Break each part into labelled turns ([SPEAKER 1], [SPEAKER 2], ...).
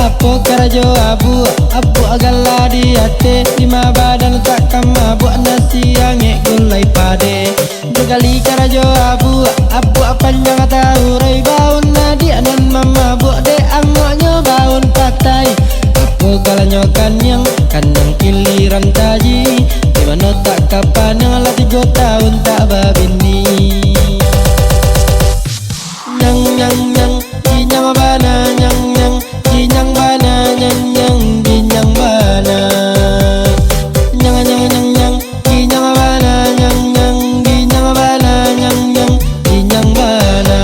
[SPEAKER 1] Apo karajo abu agala di ate lima badan tak mabuk nasi angek gulai pade berkali karajo abu panjang tahu rai baun nadi anan mama bu de angoknya baun patai apo galanyo kanyang kiliran taji di mana tak kapan yang lah 3 tahun tak babini nyang ginyang bana nyang ginyang bana nyang ginyang bana nyang ginyang bana nyang ginyang bana nyang ginyang bana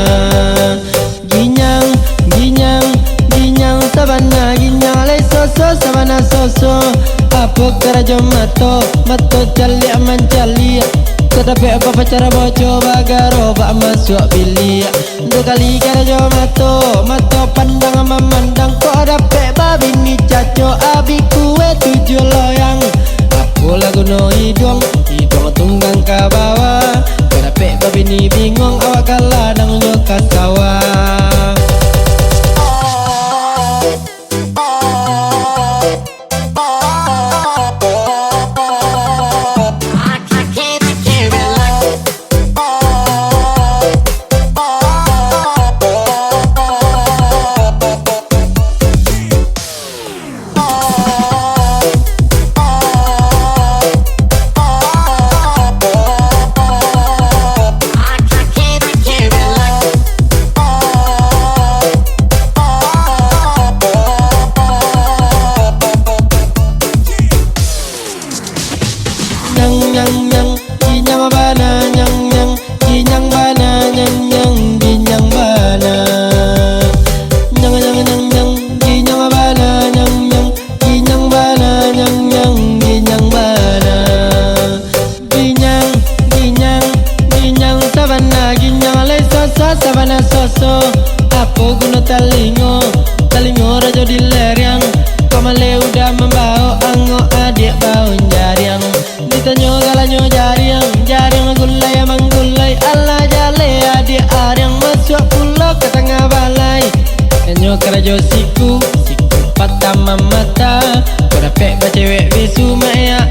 [SPEAKER 1] ginyang sabana ginyang lai soso sabana soso apo karajo mato cali aman cali tetapi apa cara boco bagaro bak masuk bilik 2 kali karajo mato pandang memandang kok dapet babi ni caco abi kue 7 loyang aku lagu no hidung tunggang ke bawah kok dapet babi ni bingung awak kalah nang nyoka sawah ginyang bana nyang ginyang bana nyang ginyang bana nyang ginyang bana nyang ginyang bana nyang ginyang bana ginyang sabana ginyang lai soso sabana soso apo guna talingo rajo di lerang komale udah membau anggo adik bau jariang ditanyo galanyo jariang gulai manggulai Allah jale adik ariang masuk pulau ke tengah balai tanyo karajo siku patama mata berapek bacewek bisu maya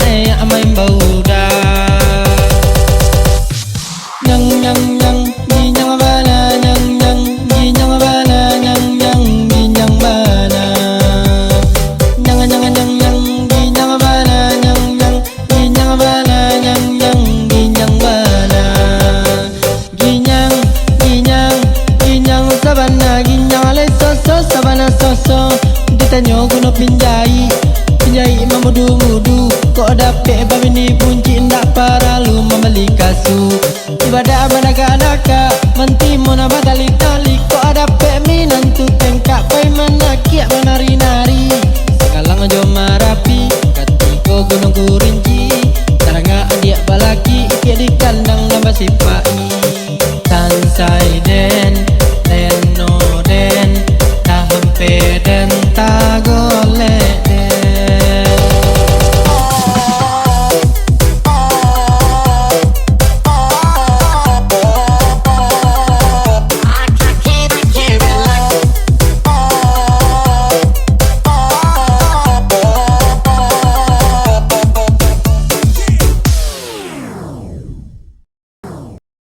[SPEAKER 1] main bau dah nyang ginyang bana nyang ginyang bana nyang ginyang bana nyang ginyang bana nyang ginyang bana nyang ginyang bana ginyang sabana ginyang lai soso sabana soso ditanyo guna pinjai mamudu kok dapet babi ni punci ndak paralu membeli kasu ibadah abadaka menti mona batali kok dapet minan